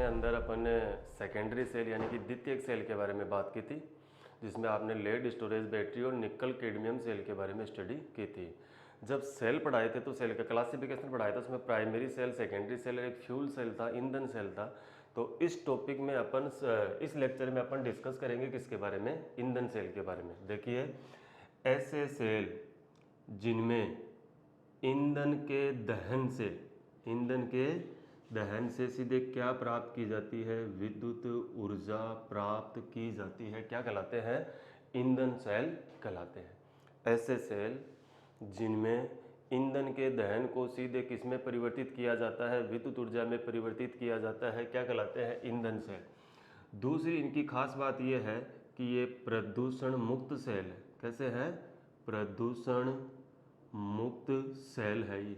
अंदर अपन ने secondary cell यानी कि द्वितीयक सेल के बारे में बात की थी, जिसमें आपने लेड स्टोरेज बैटरी और निकल कैडमियम सेल के बारे में स्टडी की थी। जब सेल पढ़ाए थे तो सेल का क्लासिफिकेशन पढ़ाया था, उसमें प्राइमरी सेल, सेकेंडरी सेल, एक फ्यूल सेल था, ईंधन सेल था। तो इस टॉपिक में अपन इस लेक्चर में अपन डिस्कस करेंगे किसके बारे में, ईंधन सेल के बारे में। देखिए, ऐसे सेल जिनमें ईंधन के दहन से सीधे क्या प्राप्त की जाती है, विद्युत ऊर्जा प्राप्त की जाती है, क्या कहलाते हैं, ईंधन सेल कहलाते हैं। ऐसे सेल जिनमें ईंधन के दहन को सीधे किस में परिवर्तित किया जाता है, विद्युत ऊर्जा में परिवर्तित किया जाता है, क्या कहलाते हैं, ईंधन सेल। दूसरी इनकी खास बात यह है कि ये प्रदूषण मुक्त सेल है। कैसे है, प्रदूषण मुक्त सेल है ये।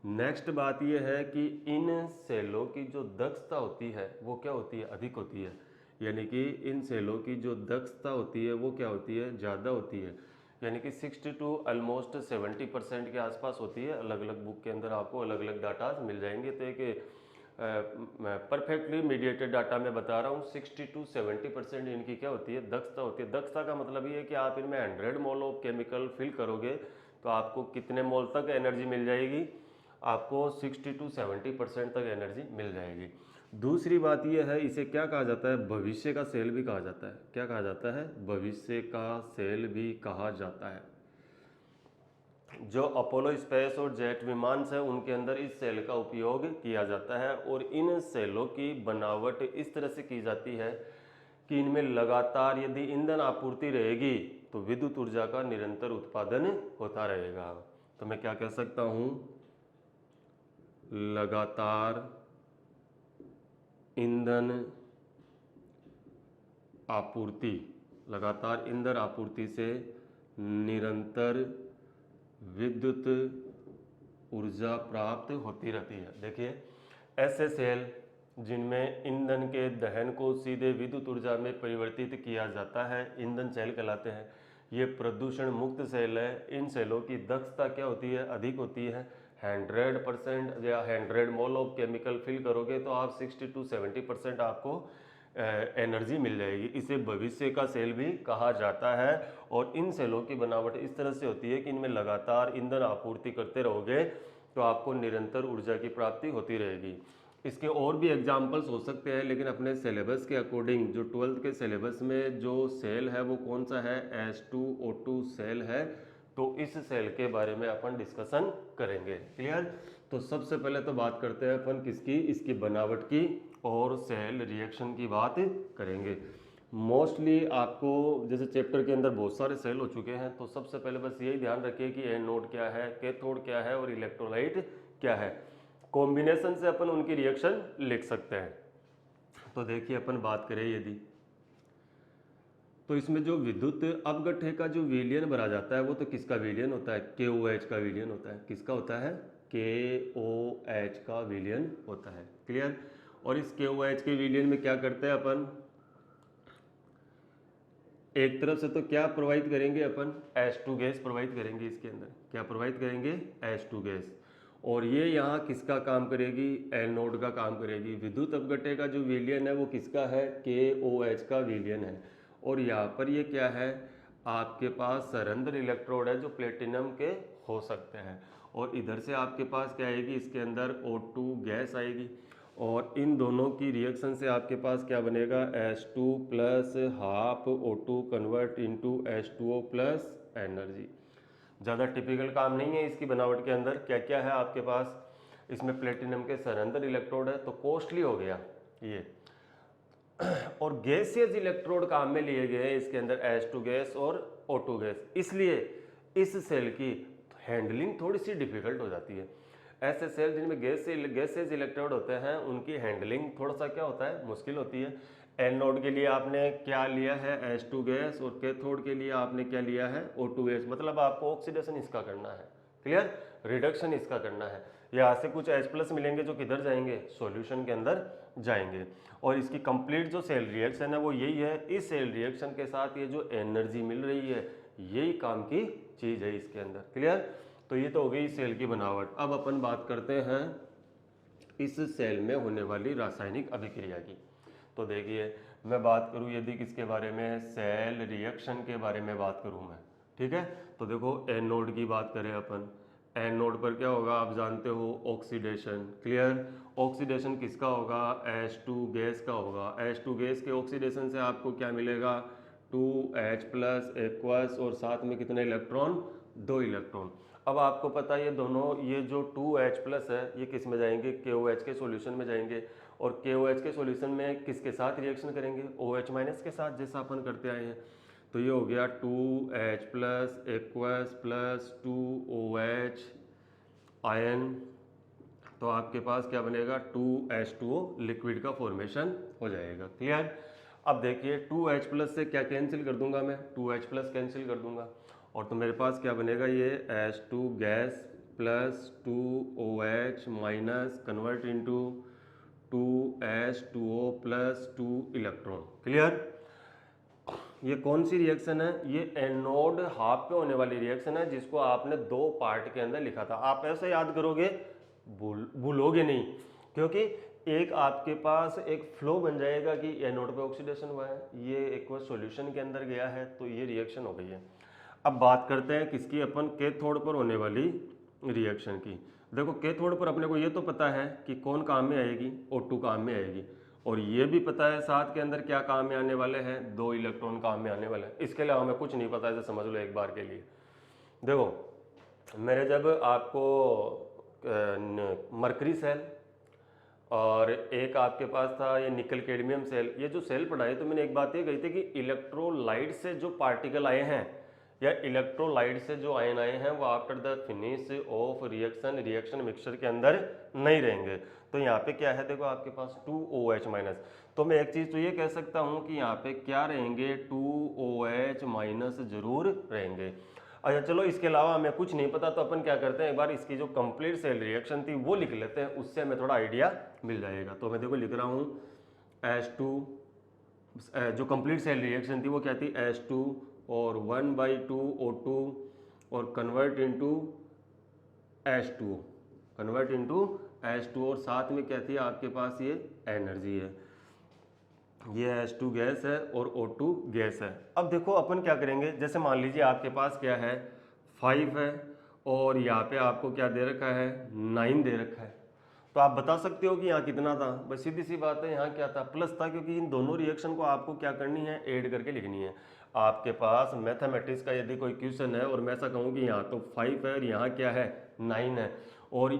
नेक्स्ट बात यह है कि इन सेलों की जो दक्षता होती है वो क्या होती है, अधिक होती है। यानी कि इन सेलों की जो दक्षता होती है वो क्या होती है, ज़्यादा होती है। यानी कि 60 टू ऑलमोस्ट 70% के आसपास होती है। अलग अलग बुक के अंदर आपको अलग अलग डाटा मिल जाएंगे। तो एक परफेक्टली मीडिएटेड डाटा मैं बता रहा हूँ, 60 टू 70% इनकी क्या होती है, दक्षता होती है। दक्षता का मतलब ये है कि आप इनमें 100 मोल ऑफ केमिकल फिल करोगे तो आपको कितने मोल तक एनर्जी मिल जाएगी, आपको 60 टू 70% तक एनर्जी मिल जाएगी। दूसरी बात यह है, इसे क्या कहा जाता है, भविष्य का सेल भी कहा जाता है। क्या कहा जाता है, भविष्य का सेल भी कहा जाता है। जो अपोलो स्पेस और जेट विमान है उनके अंदर इस सेल का उपयोग किया जाता है। और इन सेलों की बनावट इस तरह से की जाती है कि इनमें लगातार यदि ईंधन आपूर्ति रहेगी तो विद्युत ऊर्जा का निरंतर उत्पादन होता रहेगा। तो मैं क्या कह सकता हूं, लगातार ईंधन आपूर्ति, लगातार ईंधन आपूर्ति से निरंतर विद्युत ऊर्जा प्राप्त होती रहती है। देखिए, ऐसे सेल जिनमें ईंधन के दहन को सीधे विद्युत ऊर्जा में परिवर्तित किया जाता है, ईंधन सेल कहलाते हैं। ये प्रदूषण मुक्त सेल है। इन सेलों की दक्षता क्या होती है, अधिक होती है। 100% या 100 मोल ऑफ केमिकल फिल करोगे तो आप 60 टू 70% आपको एनर्जी मिल जाएगी। इसे भविष्य का सेल भी कहा जाता है। और इन सेलों की बनावट इस तरह से होती है कि इनमें लगातार ईंधन आपूर्ति करते रहोगे तो आपको निरंतर ऊर्जा की प्राप्ति होती रहेगी। इसके और भी एग्जाम्पल्स हो सकते हैं, लेकिन अपने सिलेबस के अकॉर्डिंग जो 12th के सिलेबस में जो सेल है वो कौन सा है, H2O2 सेल है। तो इस सेल के बारे में अपन डिस्कशन करेंगे। क्लियर। तो सबसे पहले तो बात करते हैं अपन किसकी, इसकी बनावट की और सेल रिएक्शन की बात करेंगे। मोस्टली आपको जैसे चैप्टर के अंदर बहुत सारे सेल हो चुके हैं, तो सबसे पहले बस यही ध्यान रखिए कि एनोड क्या है, कैथोड क्या है और इलेक्ट्रोलाइट क्या है। कॉम्बिनेशन से अपन उनकी रिएक्शन लिख सकते हैं। तो देखिए, अपन बात करें यदि, तो इसमें जो विद्युत अपघट्य का जो विलयन भरा जाता है वो तो किसका विलयन होता है, KOH का विलयन होता है। किसका होता है, KOH का विलयन होता है। क्लियर। और इस KOH के विलयन में क्या करते हैं अपन, एक तरफ से तो क्या प्रोवाइड करेंगे अपन, H2 गैस प्रोवाइड करेंगे। इसके अंदर क्या प्रोवाइड करेंगे, H2 गैस। और ये यहाँ किसका काम करेगी, एनोड का काम करेगी। विद्युत अपघट्य का जो विलयन है वो किसका है, KOH का विलयन है। और यहाँ पर ये क्या है, आपके पास सरंध्र इलेक्ट्रोड है जो प्लेटिनम के हो सकते हैं। और इधर से आपके पास क्या आएगी, इसके अंदर O2 गैस आएगी। और इन दोनों की रिएक्शन से आपके पास क्या बनेगा, H2 plus half O2 convert into H2O plus energy. ज़्यादा टिपिकल काम नहीं है इसकी बनावट के अंदर। क्या क्या है आपके पास, इसमें प्लेटिनम के सरंध्र इलेक्ट्रोड है तो कॉस्टली हो गया ये। और गैसियस इलेक्ट्रोड काम में लिए गए इसके अंदर, H2 गैस और O2 गैस। इसलिए इस सेल की हैंडलिंग थोड़ी सी डिफिकल्ट हो जाती है। ऐसे सेल जिनमें गैसेज इलेक्ट्रोड होते हैं उनकी हैंडलिंग थोड़ा सा क्या होता है, मुश्किल होती है। एनोड के लिए आपने क्या लिया है, H2 गैस, और कैथोड के लिए आपने क्या लिया है, O2 गैस। मतलब आपको ऑक्सीडेशन इसका करना है। क्लियर, रिडक्शन इसका करना है। यहाँ से कुछ H+ मिलेंगे जो किधर जाएंगे, सॉल्यूशन के अंदर जाएंगे। और इसकी कंप्लीट जो सेल रिएक्शन है वो यही है। इस सेल रिएक्शन के साथ ये जो एनर्जी मिल रही है यही काम की चीज है इसके अंदर। क्लियर। तो ये तो हो गई सेल की बनावट। अब अपन बात करते हैं इस सेल में होने वाली रासायनिक अभिक्रिया की। तो देखिए मैं बात करूं यदि किसके बारे में, सेल रिएक्शन के बारे में बात करूं मैं, ठीक है। तो देखो एनोड की बात करें अपन, एनोड पर क्या होगा आप जानते हो, ऑक्सीडेशन। क्लियर, ऑक्सीडेशन किसका होगा, H2 गैस का होगा। H2 गैस के ऑक्सीडेशन से आपको क्या मिलेगा, 2H+ एक्वस और साथ में कितने इलेक्ट्रॉन, 2 इलेक्ट्रॉन। अब आपको पता है ये दोनों, ये जो 2H+ है ये किस में जाएंगे, KOH के सॉल्यूशन में जाएंगे। और KOH के सॉल्यूशन में किसके साथ रिएक्शन करेंगे, OH- के साथ, जैसा अपन करते आए हैं। तो ये हो गया 2H+ aqueous plus 2OH ion. तो आपके पास क्या बनेगा, 2H2O लिक्विड का फॉर्मेशन हो जाएगा। क्लियर। अब देखिए 2H+ से क्या कैंसिल कर दूंगा मैं, 2H+ कैंसिल कर दूंगा और तो मेरे पास क्या बनेगा, ये H2 gas plus 2OH minus convert into 2H2O plus 2 electron. Clear. ये कौन सी रिएक्शन है, ये एनोड हाफ पे होने वाली रिएक्शन है जिसको आपने 2 पार्ट के अंदर लिखा था। आप ऐसे याद करोगे भूलोगे नहीं, क्योंकि एक आपके पास एक फ्लो बन जाएगा कि एनोड पे ऑक्सीडेशन हुआ है, ये एक सॉल्यूशन के अंदर गया है तो ये रिएक्शन हो गई है। अब बात करते हैं किसकी, अपन कैथोड पर होने वाली रिएक्शन की। देखो कैथोड पर अपने को ये तो पता है कि कौन काम में आएगी, O2 काम में आएगी, और ये भी पता है साथ के अंदर क्या काम में आने वाले हैं, 2 इलेक्ट्रॉन काम में आने वाले हैं। इसके अलावा हमें कुछ नहीं पता, ऐसे समझ लो एक बार के लिए। देखो मैंने जब आपको मरकरी सेल और एक आपके पास था ये निकल कैडमियम सेल, ये जो सेल पढ़ाए तो मैंने एक बात ये कही थी कि इलेक्ट्रोलाइट से जो पार्टिकल आए हैं या इलेक्ट्रोलाइट से जो आयन आए हैं वो after the finish off reaction mixture के अंदर नहीं रहेंगे। तो यहाँ पे क्या है, देखो आपके पास 2OH-, तो मैं एक चीज़ तो ये कह सकता हूँ कि यहाँ पे क्या रहेंगे, 2OH- जरूर रहेंगे। अच्छा चलो इसके अलावा हमें कुछ नहीं पता तो अपन क्या करते हैं, एक बार इसकी जो कंप्लीट सेल रिएक्शन थी वो लिख लेते हैं, उससे हमें थोड़ा आइडिया मिल जाएगा। तो मैं देखो लिख रहा हूँ H2, जो कंप्लीट सेल रिएक्शन थी वो क्या थी, H2 और 1/2 O2 और convert into H2O, convert into H2O और साथ में क्या थी आपके पास, ये एनर्जी है, ये H2 गैस है और O2 गैस है। अब देखो अपन क्या करेंगे, जैसे मान लीजिए आपके पास क्या है 5 है और यहाँ पे आपको क्या दे रखा है 9 दे रखा है, तो आप बता सकते हो कि यहाँ कितना था, बस सीधी सी बात है यहाँ क्या था, प्लस था, क्योंकि इन दोनों रिएक्शन को आपको क्या करनी है, ऐड करके लिखनी है। आपके पास मैथमेटिक्स का यदि कोई क्वेश्चन है और मैं ऐसा कहूँ कि यहाँ तो 5 है और यहाँ क्या है 9 है, और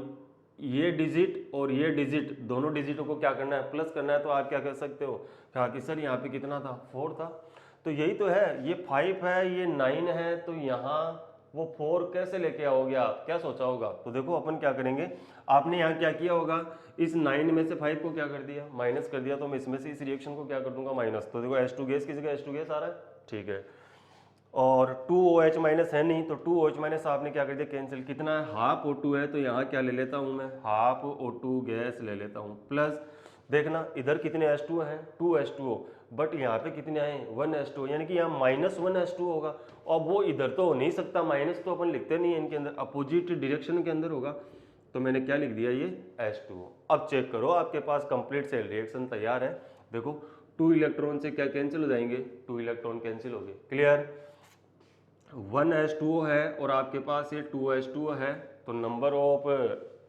ये डिजिट और ये डिजिट दोनों डिजिटों को क्या करना है, प्लस करना है, तो आप क्या कह सकते हो, कहा कि सर यहाँ पे कितना था 4 था। तो यही तो है, ये 5 है ये 9 है, तो यहाँ वो 4 कैसे लेके आओगे आप, क्या सोचा होगा। तो देखो अपन क्या करेंगे, आपने यहाँ क्या किया होगा, इस 9 में से 5 को क्या कर दिया, माइनस कर दिया, तो मैं इसमें से इस रिएक्शन को क्या कर दूंगा, माइनस। तो देखो H2 गैस की जगह H2 गैस आ रहा है, ठीक है, और 2OH- है नहीं, तो 2OH- आपने क्या कर दिया कैंसिल, कितना है हाफ O2 है, तो यहाँ क्या ले लेता हूँ मैं, हाफ O2 गैस ले लेता हूँ, प्लस देखना इधर कितने H2 हैं, 2H2O, बट यहाँ पे कितने आए 1H2O, यानी कि यहाँ -1H2 होगा। अब वो इधर तो हो नहीं सकता, माइनस तो अपन लिखते नहीं है इनके अंदर, अपोजिट डायरेक्शन के अंदर होगा, तो मैंने क्या लिख दिया ये H2O। अब चेक करो आपके पास कंप्लीट सेल रिएक्शन तैयार है। देखो 2 इलेक्ट्रॉन से क्या कैंसिल हो जाएंगे, 2 इलेक्ट्रॉन कैंसिल हो गए। क्लियर, 1H2O है और आपके पास ये 2H2O है, तो नंबर ऑफ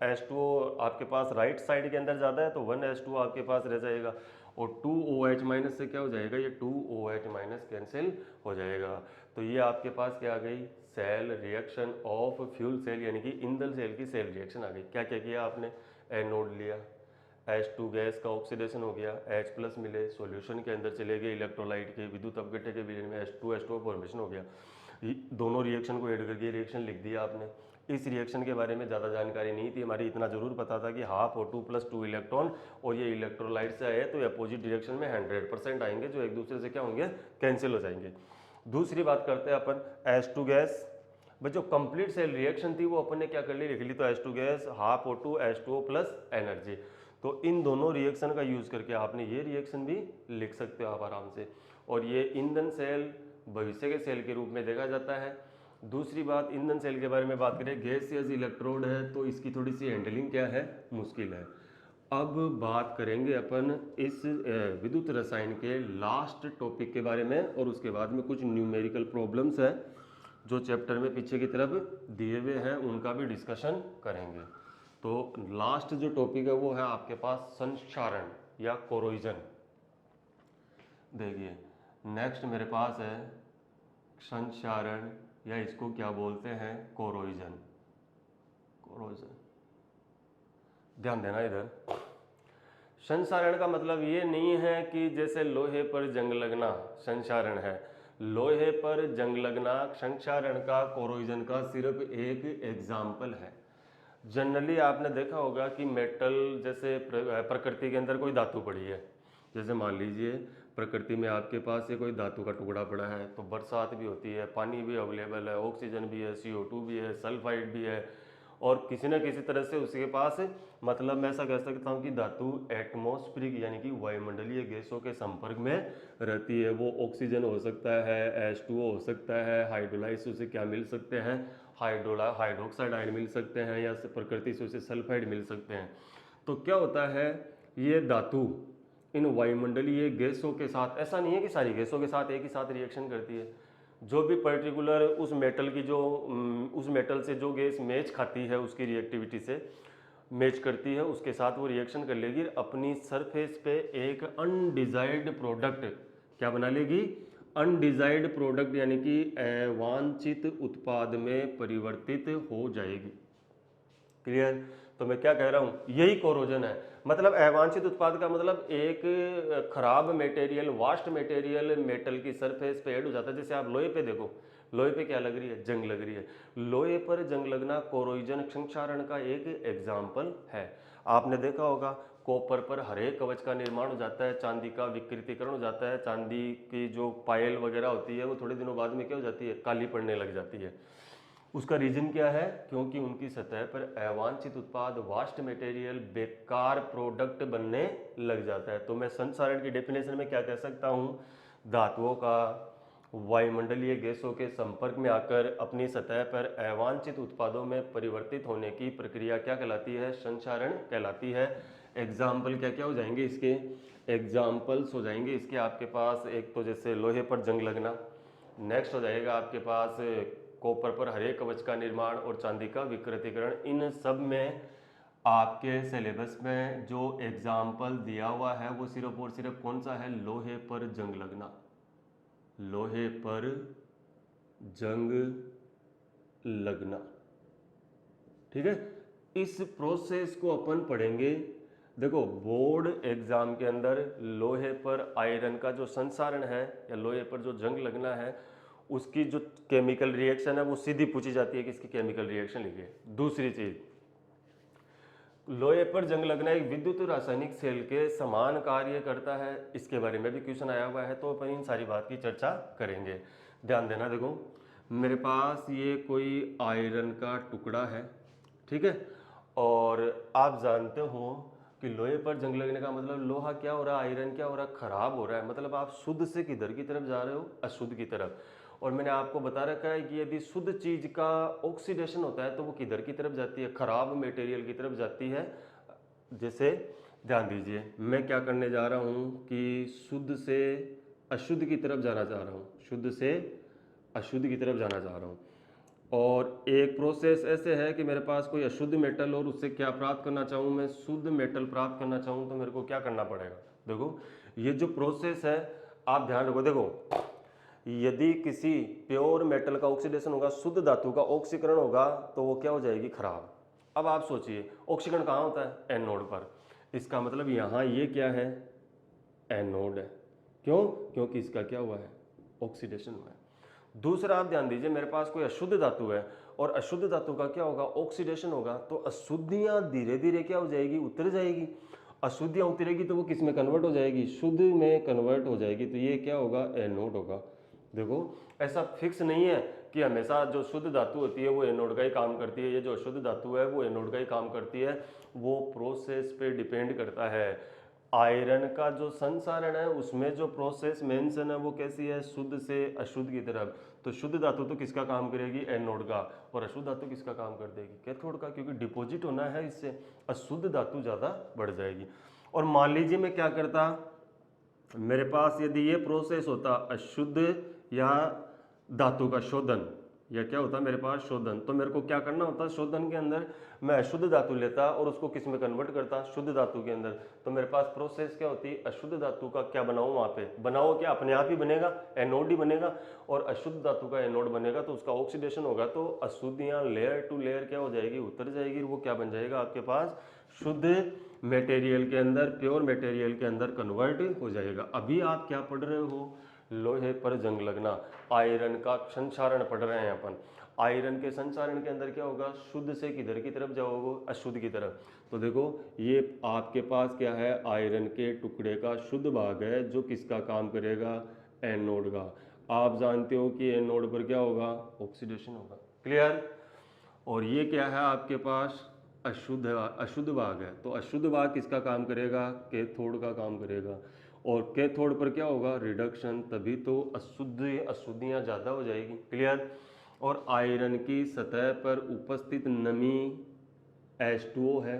H2O आपके पास राइट साइड के अंदर ज़्यादा है, तो 1H2O आपके पास रह जाएगा, और 2OH- से क्या हो जाएगा, ये 2OH- कैंसिल हो जाएगा। तो ये आपके पास क्या आ गई, cell reaction of fuel cell, यानी कि ईंधन सेल की सेल रिएक्शन आ गई। क्या क्या किया आपने, एनोड लिया, H2 गैस का ऑक्सीडेशन हो गया, H+ मिले, सॉल्यूशन के अंदर चले गए इलेक्ट्रोलाइट के, विद्युत अपघट्य के बीच में H2H2O फॉर्मेशन हो गया, दोनों रिएक्शन को ऐड करके रिएक्शन लिख दिया आपने। इस रिएक्शन के बारे में ज़्यादा जानकारी नहीं थी हमारी, इतना जरूर पता था कि हाफ O2 प्लस 2 इलेक्ट्रॉन, और ये इलेक्ट्रोलाइट से आए तो अपोजिट डायरेक्शन में 100% आएंगे, जो एक दूसरे से क्या होंगे, कैंसिल हो जाएंगे। दूसरी बात करते हैं अपन H2 गैस, बस जो कंप्लीट सेल रिएक्शन थी वो अपन ने क्या कर ली, लिख ली, तो H2 gas half O2 H2O plus energy. तो इन दोनों रिएक्शन का यूज करके आपने ये रिएक्शन भी लिख सकते हो आप आराम से, और ये ईंधन सेल भविष्य के सेल के रूप में देखा जाता है। दूसरी बात, ईंधन सेल के बारे में बात करें, गैसियस इलेक्ट्रोड है तो इसकी थोड़ी सी हैंडलिंग क्या है, मुश्किल है, अब बात करेंगे अपन इस विद्युत रसायन के लास्ट टॉपिक के बारे में, और उसके बाद में कुछ न्यूमेरिकल प्रॉब्लम्स है जो चैप्टर में पीछे की तरफ दिए हुए हैं, उनका भी डिस्कशन करेंगे। तो लास्ट जो टॉपिक है वो है आपके पास संक्षारण या कोरोजन। देखिए नेक्स्ट मेरे पास है संक्षारण, या इसको क्या बोलते हैं, कोरोजन। कोरोजन, ध्यान देना इधर। संक्षारण का मतलब ये नहीं है कि जैसे लोहे पर जंग लगना संक्षारण है, लोहे पर जंग लगना संक्षारण का, कोरोजन का सिर्फ एक एग्जाम्पल है। जनरली आपने देखा होगा कि मेटल, जैसे प्रकृति के अंदर कोई धातु पड़ी है, जैसे मान लीजिए प्रकृति में आपके पास ये कोई धातु का टुकड़ा पड़ा है, तो बरसात भी होती है, पानी भी अवेलेबल है, ऑक्सीजन भी है, CO2 भी है, सल्फाइड भी है, और किसी न किसी तरह से उसके पास, मतलब मैं ऐसा कह सकता हूँ कि धातु एटमॉस्फेरिक यानी कि वायुमंडलीय गैसों के संपर्क में रहती है। वो ऑक्सीजन हो सकता है, H2O हो सकता है, हाइड्रोलाइज से उसे क्या मिल सकते हैं, हाइड्रोक्साइड आयन मिल सकते हैं, या प्रकृति से उसे सल्फाइड मिल सकते हैं। तो क्या होता है, ये धातु इन वायुमंडलीय गैसों के साथ, ऐसा नहीं है कि सारी गैसों के साथ एक ही साथ रिएक्शन करती है, जो भी पर्टिकुलर उस मेटल की जो उस मेटल से जो गैस मैच खाती है, उसकी रिएक्टिविटी से मैच करती है, उसके साथ वो रिएक्शन कर लेगी, अपनी सरफेस पे एक अनडिजायर्ड प्रोडक्ट क्या बना लेगी, अनडिजायर्ड प्रोडक्ट, यानी कि अवांछित उत्पाद में परिवर्तित हो जाएगी। क्लियर? तो मैं क्या कह रहा हूँ, यही कोरोजन है। मतलब अवांछित उत्पाद का मतलब एक खराब मटेरियल, वास्ट मटेरियल मेटल की सरफेस पे ऐड हो जाता है। जैसे आप लोहे पे देखो, लोहे पे क्या लग रही है, जंग लग रही है। लोहे पर जंग लगना कोरोजन संक्षारण का एक एग्जाम्पल है। आपने देखा होगा कॉपर पर हरे कवच का निर्माण हो जाता है, चांदी का विकृतीकरण हो जाता है, चांदी की जो पायल वगैरह होती है वो थोड़े दिनों बाद में क्या हो जाती है, काली पड़ने लग जाती है। उसका रीजन क्या है, क्योंकि उनकी सतह पर अवांछित उत्पाद, वास्ट मटेरियल, बेकार प्रोडक्ट बनने लग जाता है। तो मैं संक्षारण की डेफिनेशन में क्या कह सकता हूँ, धातुओं का वायुमंडलीय गैसों के संपर्क में आकर अपनी सतह पर अवांछित उत्पादों में परिवर्तित होने की प्रक्रिया क्या कहलाती है, संक्षारण कहलाती है। एग्जाम्पल क्या क्या हो जाएंगे इसके, एग्जाम्पल्स हो जाएंगे इसके आपके पास, एक तो जैसे लोहे पर जंग लगना, नेक्स्ट हो जाएगा आपके पास कॉपर पर हरे कवच का निर्माण और चांदी का विकृतीकरण। इन सब में आपके सिलेबस में जो एग्जाम्पल दिया हुआ है वो सिर्फ और सिर्फ कौन सा है, लोहे पर जंग लगना, लोहे पर जंग लगना। ठीक है, इस प्रोसेस को अपन पढ़ेंगे। देखो बोर्ड एग्जाम के अंदर लोहे पर आयरन का जो संसारण है या लोहे पर जो जंग लगना है, उसकी जो केमिकल रिएक्शन है वो सीधी पूछी जाती है कि इसकी केमिकल रिएक्शन लिखिए। दूसरी चीज, लोहे पर जंग लगना एक विद्युत रासायनिक सेल के समान कार्य करता है, इसके बारे में भी क्वेश्चन आया हुआ है, तो अपन इन सारी बात की चर्चा करेंगे। ध्यान देना, देखो मेरे पास ये कोई आयरन का टुकड़ा है, ठीक है, और आप जानते हो कि लोहे पर जंग लगने का मतलब लोहा क्या हो रहा है, आयरन क्या हो रहा है, खराब हो रहा है। मतलब आप शुद्ध से किधर की तरफ जा रहे हो, अशुद्ध की तरफ। और मैंने आपको बता रखा है कि यदि शुद्ध चीज का ऑक्सीडेशन होता है तो वो किधर की तरफ जाती है, खराब मटेरियल की तरफ जाती है। जैसे ध्यान दीजिए, मैं क्या करने जा रहा हूँ कि शुद्ध से अशुद्ध की तरफ जाना चाह रहा हूँ, शुद्ध से अशुद्ध की तरफ जाना चाह रहा हूँ। और एक प्रोसेस ऐसे है कि मेरे पास कोई अशुद्ध मेटल और उससे क्या प्राप्त करना चाहूँ, मैं शुद्ध मेटल प्राप्त करना चाहूँ, तो मेरे को क्या करना पड़ेगा। देखो ये जो प्रोसेस है आप ध्यान रखो। देखो यदि किसी प्योर मेटल का ऑक्सीडेशन होगा, शुद्ध धातु का ऑक्सीकरण होगा, तो वो क्या हो जाएगी, खराब। अब आप सोचिए ऑक्सीकरण कहाँ होता है, एनोड पर। इसका मतलब यहाँ ये क्या है, एनोड है। क्यों, क्योंकि इसका क्या हुआ है, ऑक्सीडेशन हुआ है। दूसरा आप ध्यान दीजिए, मेरे पास कोई अशुद्ध धातु है और अशुद्ध धातु का क्या होगा, ऑक्सीडेशन होगा, तो अशुद्धियां धीरे धीरे क्या हो जाएगी, उतर जाएगी। अशुद्धियां उतरेगी तो वो किस में कन्वर्ट हो जाएगी, शुद्ध में कन्वर्ट हो जाएगी, तो ये क्या होगा, एनोड होगा। देखो ऐसा फिक्स नहीं है कि हमेशा जो शुद्ध धातु होती है वो एनोड का ही काम करती है, ये जो अशुद्ध धातु है वो एनोड का ही काम करती है। वो प्रोसेस पे डिपेंड करता है। आयरन का जो संसारण है उसमें जो प्रोसेस मेंशन है वो कैसी है, शुद्ध से अशुद्ध की तरफ। तो शुद्ध धातु तो किसका काम करेगी, एनोड का, और अशुद्ध धातु किसका काम कर देगी, कैथोड का, क्योंकि डिपॉजिट होना है इससे, अशुद्ध धातु ज़्यादा बढ़ जाएगी। और मान लीजिए मैं क्या करता, मेरे पास यदि ये प्रोसेस होता अशुद्ध या धातु का शोधन, या क्या होता मेरे पास शोधन, तो मेरे को क्या करना होता, शोधन के अंदर मैं अशुद्ध धातु लेता और उसको किस में कन्वर्ट करता, शुद्ध धातु के अंदर। तो मेरे पास प्रोसेस क्या होती, अशुद्ध धातु का क्या बनाऊं, वहां पे बनाओ क्या, अपने आप ही बनेगा, एनोड ही बनेगा, और अशुद्ध धातु का एनोड बनेगा तो उसका ऑक्सीडेशन होगा, तो अशुद्धियां लेयर टू लेयर क्या हो जाएगी, उतर जाएगी, वो क्या बन जाएगा आपके पास, शुद्ध मटेरियल के अंदर, प्योर मटेरियल के अंदर कन्वर्ट हो जाएगा। अभी आप क्या पढ़ रहे हो, लोहे पर जंग लगना, आयरन का संचारण पढ़ रहे हैं अपन। आयरन के संचारण के अंदर क्या होगा, शुद्ध से किधर की तरफ जाओगे, अशुद्ध की तरफ। तो देखो ये आपके पास क्या है, आयरन के टुकड़े का शुद्ध भाग है जो किसका काम करेगा, एनोड का। आप जानते हो कि एनोड पर क्या होगा, ऑक्सीडेशन होगा, क्लियर। और ये क्या है आपके पास, अशुद्ध भाग है, तो अशुद्ध भाग किसका काम करेगा, कैथोड का काम करेगा। और कैथोड पर क्या होगा, रिडक्शन, तभी तो अशुद्धियाँ ज़्यादा हो जाएगी, क्लियर। और आयरन की सतह पर उपस्थित नमी H2O है,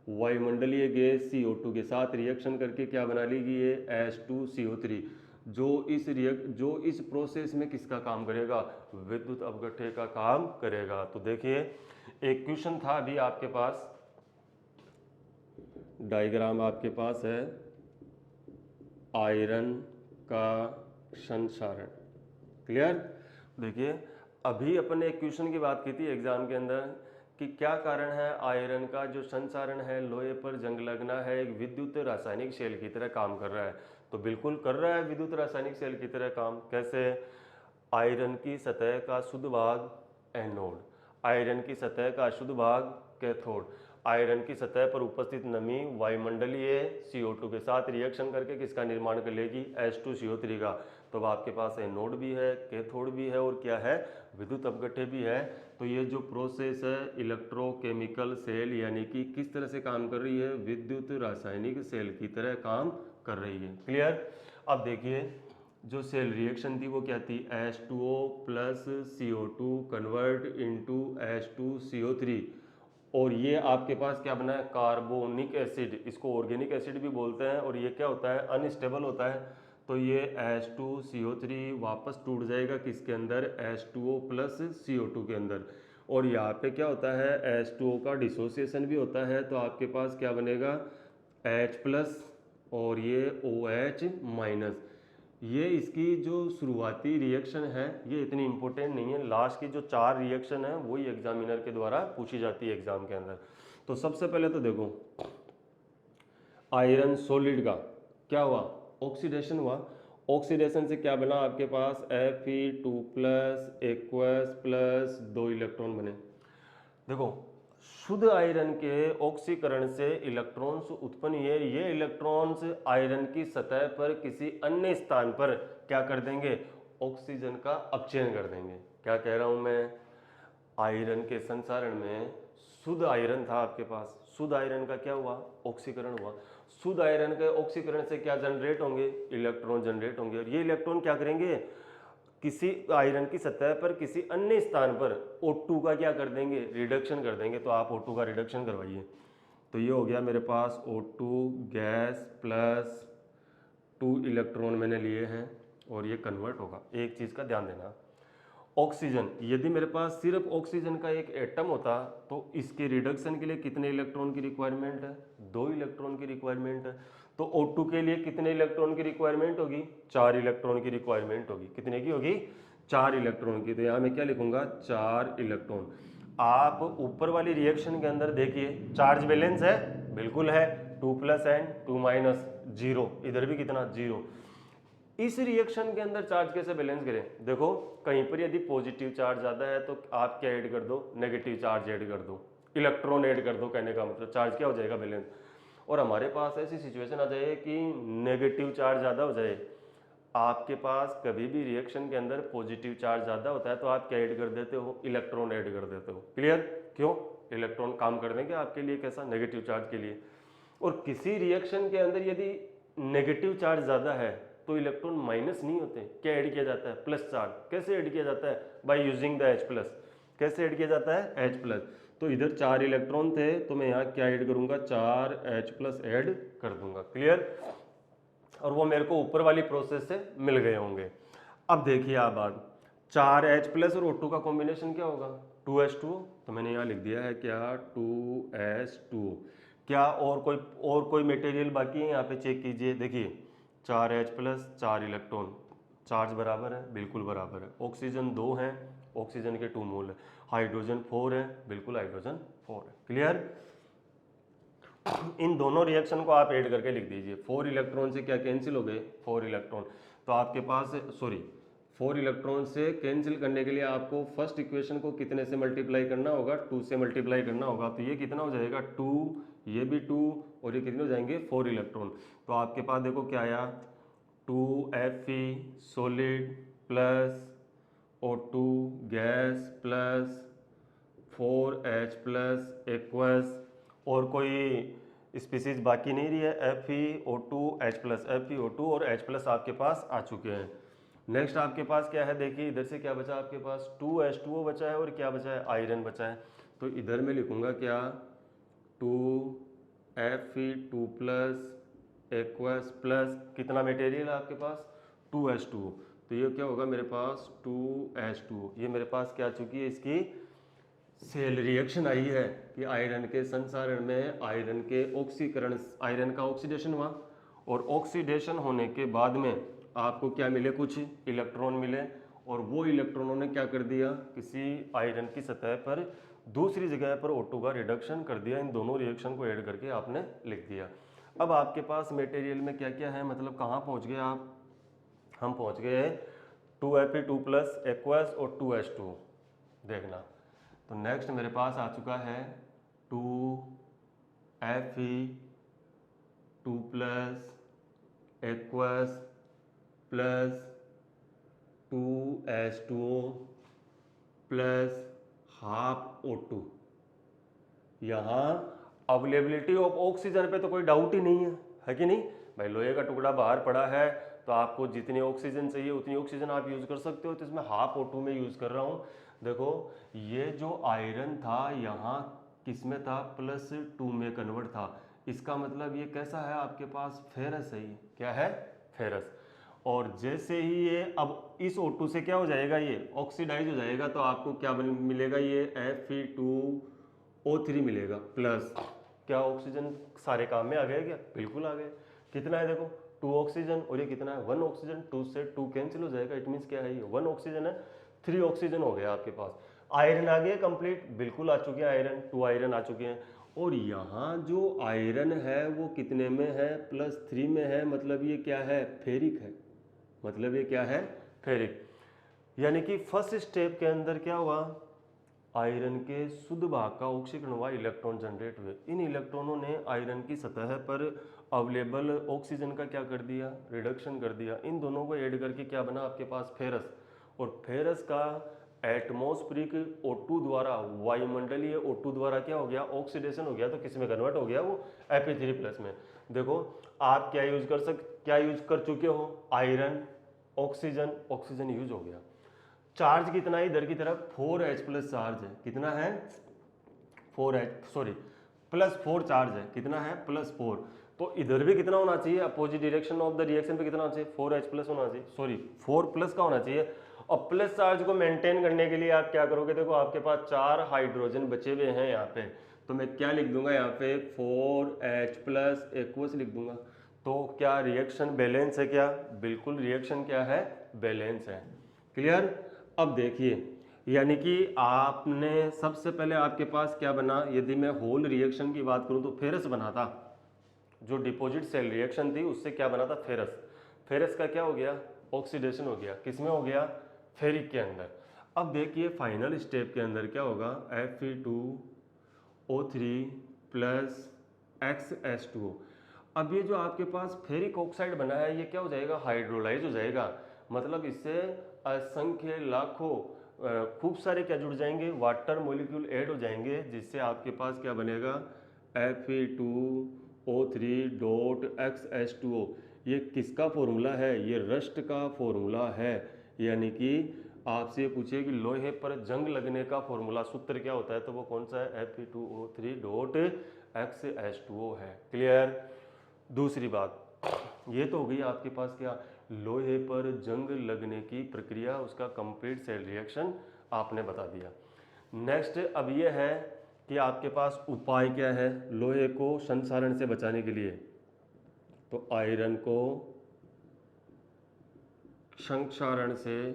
वायुमंडलीय गैस CO2 के साथ रिएक्शन करके क्या बना लेगी ये H2CO3, जो इस प्रोसेस में किसका काम करेगा, विद्युत अपघट्य का काम करेगा। तो देखिए एक क्वेश्चन था अभी आपके पास, डायग्राम आपके पास है आयरन का संचारण, क्लियर। देखिए अभी अपन ने एक क्वेश्चन की बात की थी एग्जाम के अंदर कि क्या कारण है आयरन का जो संचारण है, लोहे पर जंग लगना है, एक विद्युत रासायनिक सेल की तरह काम कर रहा है। तो बिल्कुल कर रहा है विद्युत रासायनिक सेल की तरह काम, कैसे, आयरन की सतह का शुद्ध भाग एनोड, आयरन की सतह का अशुद्ध भाग कैथोड, आयरन की सतह पर उपस्थित नमी वायुमंडलीय CO2 के साथ रिएक्शन करके किसका निर्माण कर लेगी, H2CO3 का। तो अब आपके पास एनोड भी है, कैथोड भी है, और क्या है, विद्युत अपघट्य भी है। तो ये जो प्रोसेस है इलेक्ट्रोकेमिकल सेल यानी कि किस तरह से काम कर रही है, विद्युत रासायनिक सेल की तरह काम कर रही है, क्लियर। अब देखिए जो सेल रिएक्शन थी वो क्या थी, H2O plus CO2 convert into H2CO3, और ये आपके पास क्या बना है, कार्बोनिक एसिड, इसको ऑर्गेनिक एसिड भी बोलते हैं, और ये क्या होता है, अनस्टेबल होता है। तो ये H2CO3 वापस टूट जाएगा किसके अंदर, H2O प्लस CO2 के अंदर, और यहाँ पे क्या होता है, H2O का डिसोसिएशन भी होता है, तो आपके पास क्या बनेगा, H प्लस और ये OH माइनस। ये इसकी जो शुरुआती रिएक्शन है ये इतनी इंपॉर्टेंट नहीं है, लास्ट की जो 4 रिएक्शन है वही एग्जामिनर के द्वारा पूछी जाती है एग्जाम के अंदर। तो सबसे पहले तो देखो आयरन सॉलिड का क्या हुआ, ऑक्सीडेशन हुआ, ऑक्सीडेशन से क्या बना आपके पास, Fe2 plus aqueous plus 2 electron बने। देखो शुद्ध आयरन के ऑक्सीकरण से इलेक्ट्रॉन्स उत्पन्न हुए, ये इलेक्ट्रॉन्स आयरन की सतह पर किसी अन्य स्थान पर क्या कर देंगे, ऑक्सीजन का अपचयन कर देंगे। क्या कह रहा हूं मैं, आयरन के संसारण में शुद्ध आयरन था आपके पास, शुद्ध आयरन का क्या हुआ, ऑक्सीकरण हुआ, शुद्ध आयरन के ऑक्सीकरण से क्या जनरेट होंगे, इलेक्ट्रॉन जनरेट होंगे, और ये इलेक्ट्रॉन क्या करेंगे, किसी आयरन की सतह पर किसी अन्य स्थान पर O2 का क्या कर देंगे, रिडक्शन कर देंगे। तो आप O2 का रिडक्शन करवाइए। तो ये हो गया मेरे पास O2 गैस प्लस 2 इलेक्ट्रॉन मैंने लिए हैं, और ये कन्वर्ट होगा। एक चीज़ का ध्यान देना, ऑक्सीजन, यदि मेरे पास सिर्फ ऑक्सीजन का एक एटम होता तो इसके रिडक्शन के लिए कितने इलेक्ट्रॉन की रिक्वायरमेंट है, 2 इलेक्ट्रॉन की रिक्वायरमेंट है। तो O2 के लिए कितने इलेक्ट्रॉन की रिक्वायरमेंट होगी, 4 इलेक्ट्रॉन की रिक्वायरमेंट होगी। कितने की होगी, 4 इलेक्ट्रॉन की। तो यहाँ मैं क्या लिखूंगा, 4 इलेक्ट्रॉन। आप ऊपर वाली रिएक्शन के अंदर देखिए चार्ज बैलेंस है, बिल्कुल है, 2 प्लस एंड 2 माइनस 0, इधर भी कितना 0। इस रिएक्शन के अंदर चार्ज कैसे बैलेंस करें, देखो कहीं पर यदि पॉजिटिव चार्ज ज़्यादा है तो आप क्या ऐड कर दो, नेगेटिव चार्ज ऐड कर दो, इलेक्ट्रॉन ऐड कर दो, कहने का मतलब चार्ज क्या हो जाएगा, बैलेंस। और हमारे पास ऐसी सिचुएशन आ जाए कि नेगेटिव चार्ज ज़्यादा हो जाए, आपके पास कभी भी रिएक्शन के अंदर पॉजिटिव चार्ज ज़्यादा होता है तो आप क्या ऐड कर देते हो, इलेक्ट्रॉन ऐड कर देते हो, क्लियर। क्यों, इलेक्ट्रॉन काम कर देंगे आपके लिए कैसा, नेगेटिव चार्ज के लिए। और किसी रिएक्शन के अंदर यदि नेगेटिव चार्ज ज़्यादा है तो इलेक्ट्रॉन माइनस नहीं होते, क्या ऐड किया जाता है? Plus charge. कैसे ऐड किया जाता है? By using the H plus. कैसे ऐड किया जाता है? H plus. तो इधर 4 इलेक्ट्रॉन थे तो मैं यहाँ क्या ऐड करूँगा? 4 H प्लस ऐड कर दूंगा। क्लियर? और वो मेरे को ऊपर वाली प्रोसेस से मिल गए होंगे। अब देखिए आप बात, 4 H प्लस और O2 का कॉम्बिनेशन क्या होगा? 2H2। तो मैंने यहाँ लिख दिया है क्या? 2H2। क्या और कोई मटेरियल बाकी है? यहाँ पे चेक कीजिए, देखिए 4 H प्लस 4 इलेक्ट्रॉन, चार्ज बराबर है, बिल्कुल बराबर है। ऑक्सीजन 2 है, ऑक्सीजन के 2 मोल है। हाइड्रोजन 4 है, बिल्कुल हाइड्रोजन 4 है। क्लियर? इन दोनों रिएक्शन को आप ऐड करके लिख दीजिए। 4 इलेक्ट्रॉन से क्या कैंसिल हो गए? 4 इलेक्ट्रॉन। तो आपके पास 4 इलेक्ट्रॉन से कैंसिल करने के लिए आपको फर्स्ट इक्वेशन को कितने से मल्टीप्लाई करना होगा? 2 से मल्टीप्लाई करना होगा। तो ये कितना हो जाएगा? 2, ये भी 2, और ये कितने हो जाएंगे? 4 इलेक्ट्रॉन। तो आपके पास देखो क्या आया? 2Fe solid plus O2 gas plus 4H plus aqueous, और कोई स्पीसीज बाकी नहीं रही है। FeO2 H प्लस, FeO2 और H प्लस आपके पास आ चुके हैं। नेक्स्ट आपके पास क्या है? देखिए इधर से क्या बचा आपके पास? 2H2O बचा है, और क्या बचा है? आयरन बचा है। तो इधर मैं लिखूंगा क्या? 2Fe2 प्लस एक्वस प्लस कितना मटेरियल है आपके पास? 2H2O। तो ये क्या होगा मेरे पास? 2H2O। ये मेरे पास क्या आ चुकी है? इसकी सेल रिएक्शन आई है कि आयरन के संसारण में आयरन के ऑक्सीकरण, आयरन का ऑक्सीडेशन हुआ, और ऑक्सीडेशन होने के बाद में आपको क्या मिले? कुछ इलेक्ट्रॉन मिले, और वो इलेक्ट्रॉनों ने क्या कर दिया? किसी आयरन की सतह पर दूसरी जगह पर O2 का रिडक्शन कर दिया। इन दोनों रिएक्शन को ऐड करके आपने लिख दिया। अब आपके पास मटेरियल में क्या क्या है, मतलब कहाँ पहुँच गए आप? हम पहुँच गए 2Fe2 प्लस एक्वस और 2H2। देखना, तो नेक्स्ट मेरे पास आ चुका है 2Fe2 plus aqueous plus 2H2O plus half O2। यहाँ अवेलेबिलिटी ऑफ ऑक्सीजन पे तो कोई डाउट ही नहीं है कि नहीं भाई? लोहे का टुकड़ा बाहर पड़ा है तो आपको जितनी ऑक्सीजन चाहिए उतनी ऑक्सीजन आप यूज कर सकते हो। तो इसमें हाफ O2 में यूज कर रहा हूँ। देखो ये जो आयरन था यहाँ किस में था? +2 में कन्वर्ट था। इसका मतलब ये कैसा है आपके पास? फेरस है। ये क्या है? फेरस। और जैसे ही ये अब इस O2 से क्या हो जाएगा? ये ऑक्सीडाइज हो जाएगा। तो आपको क्या मिलेगा? ये Fe2O3 मिलेगा प्लस। क्या ऑक्सीजन सारे काम में आ गए क्या? बिल्कुल आ गए। कितना है देखो? 2 ऑक्सीजन, और ये कितना है? 1 ऑक्सीजन। 2 से 2 कैंसिल हो जाएगा। इट मीन्स क्या है? ये 1 ऑक्सीजन है, 3 ऑक्सीजन हो गया आपके पास। आयरन आ गया कंप्लीट, बिल्कुल आ चुके हैं आयरन, 2 आयरन आ चुके हैं। और यहाँ जो आयरन है वो कितने में है? +3 में है। मतलब ये क्या है? फेरिक है। मतलब ये क्या है? फेरिक। यानी कि फर्स्ट स्टेप के अंदर क्या हुआ? आयरन के शुद्ध भाग का ऑक्सीकरण हुआ, इलेक्ट्रॉन जनरेट हुए। इन इलेक्ट्रॉनों ने आयरन की सतह पर अवेलेबल ऑक्सीजन का क्या कर दिया? रिडक्शन कर दिया। इन दोनों को ऐड करके क्या बना आपके पास? फेरस। और फेरस का एटमॉस्फेरिक O2 द्वारा, वायुमंडलीय O2 द्वारा क्या हो गया? ऑक्सीडेशन हो गया। तो किस में कन्वर्ट हो गया? वो Fe3 प्लस में। देखो आप क्या यूज कर चुके हो? आयरन, ऑक्सीजन, ऑक्सीजन यूज हो गया। चार्ज कितना है इधर की तरफ? 4H प्लस चार्ज है। कितना है? 4H, +4 चार्ज है। कितना है? +4। तो इधर भी कितना होना चाहिए? Opposite direction of the reaction पे कितना होना चाहिए? 4H प्लस होना चाहिए, 4 प्लस का होना चाहिए। और प्लस चार्ज को मेंटेन करने के लिए आप क्या करोगे? देखो आपके पास 4 हाइड्रोजन बचे हुए हैं यहाँ पे, तो मैं क्या लिख दूंगा यहाँ पे? 4H प्लस एक्वस लिख दूंगा। तो क्या रिएक्शन बैलेंस है? क्या बिल्कुल रिएक्शन क्या है? बैलेंस है। क्लियर? अब देखिए, यानी कि आपने सबसे पहले आपके पास क्या बना? यदि मैं होल रिएक्शन की बात करूं तो फेरस बना था। जो डिपॉजिट सेल रिएक्शन थी उससे क्या बना था? फेरस। फेरस का क्या हो गया? ऑक्सीडेशन हो गया। किसमें हो गया? फेरिक के अंदर। अब देखिए फाइनल स्टेप के अंदर क्या होगा? Fe2O3 plus XH2O। अब ये जो आपके पास फेरिक ऑक्साइड बना है ये क्या हो जाएगा? हाइड्रोलाइज हो जाएगा। मतलब इससे असंख्य लाखों खूब सारे क्या जुड़ जाएंगे? वाटर मॉलिक्यूल ऐड हो जाएंगे, जिससे आपके पास क्या बनेगा? O3.XH2O। ये किसका फॉर्मूला है? ये रस्ट का फॉर्मूला है। यानी कि आपसे पूछिए कि लोहे पर जंग लगने का फॉर्मूला सूत्र क्या होता है, तो वो कौन सा है? Fe2O3.XH2O है। क्लियर? दूसरी बात, ये तो हो गई आपके पास क्या, लोहे पर जंग लगने की प्रक्रिया, उसका कंप्लीट सेल रिएक्शन आपने बता दिया। नेक्स्ट अब ये है कि आपके पास उपाय क्या है लोहे को संक्षारण से बचाने के लिए। तो आयरन को संक्षारण से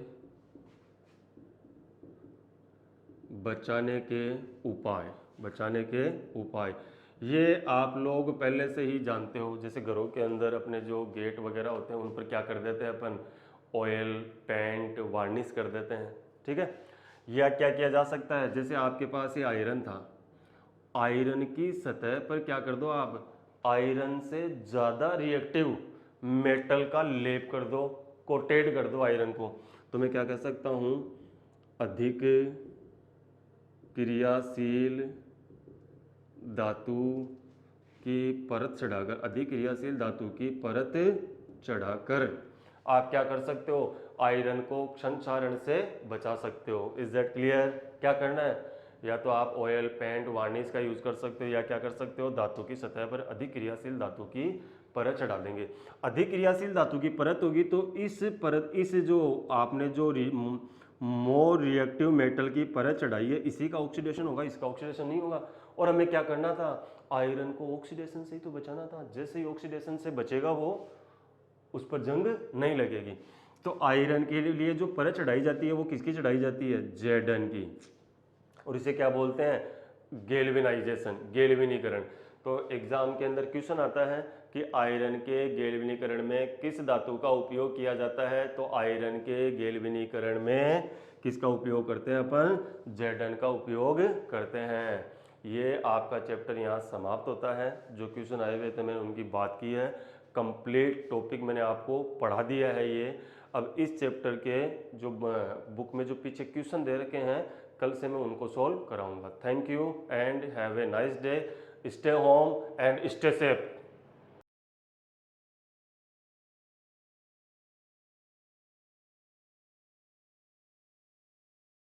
बचाने के उपाय ये आप लोग पहले से ही जानते हो। जैसे घरों के अंदर अपने जो गेट वगैरह होते हैं उन पर क्या कर देते हैं अपन, ऑयल पेंट वार्निश कर देते हैं, ठीक है। या क्या किया जा सकता है, जैसे आपके पास ये आयरन था, आयरन की सतह पर क्या कर दो आप, आयरन से ज़्यादा रिएक्टिव मेटल का लेप कर दो, कोटेड कर दो आयरन को। तो मैं क्या कह सकता हूँ, अधिक क्रियाशील धातु की परत चढ़ाकर, अधिक क्रियाशील धातु की परत चढ़ाकर आप क्या कर सकते हो, आयरन को संक्षारण से बचा सकते हो। Is that clear? क्या करना है, या तो आप ऑयल पेंट वार्निश का यूज कर सकते हो, या क्या कर सकते हो, धातु की सतह पर अधिक क्रियाशील धातु की परत चढ़ा देंगे। अधिक क्रियाशील धातु की परत होगी तो इस परत, इस जो आपने जो मोर रिएक्टिव मेटल की परत चढ़ाई है, इसी का ऑक्सीडेशन होगा, इसका ऑक्सीडेशन नहीं होगा। और हमें क्या करना था, आयरन को ऑक्सीडेशन से ही तो बचाना था। जैसे ही ऑक्सीडेशन से बचेगा वो, उस पर जंग नहीं लगेगी। तो आयरन के लिए जो परत चढ़ाई जाती है वो किसकी चढ़ाई जाती है, Zn की। और इसे क्या बोलते हैं, गैल्वेनाइजेशन, गैल्वेनीकरण। तो एग्जाम के अंदर क्वेश्चन आता है कि आयरन के गैल्वेनीकरण में किस धातु का उपयोग किया जाता है, तो आयरन के गैल्वेनीकरण में किसका उपयोग करते हैं अपन, Zn का उपयोग करते हैं। ये आपका चैप्टर यहाँ समाप्त होता है। जो क्वेश्चन आए हुए थे मैंने उनकी बात की है, कंप्लीट टॉपिक मैंने आपको पढ़ा दिया है ये। अब इस चैप्टर के जो बुक में जो पीछे क्वेश्चन दे रखे हैं, कल से मैं उनको सॉल्व कराऊंगा। Thank you and have a nice day. Stay home and stay safe.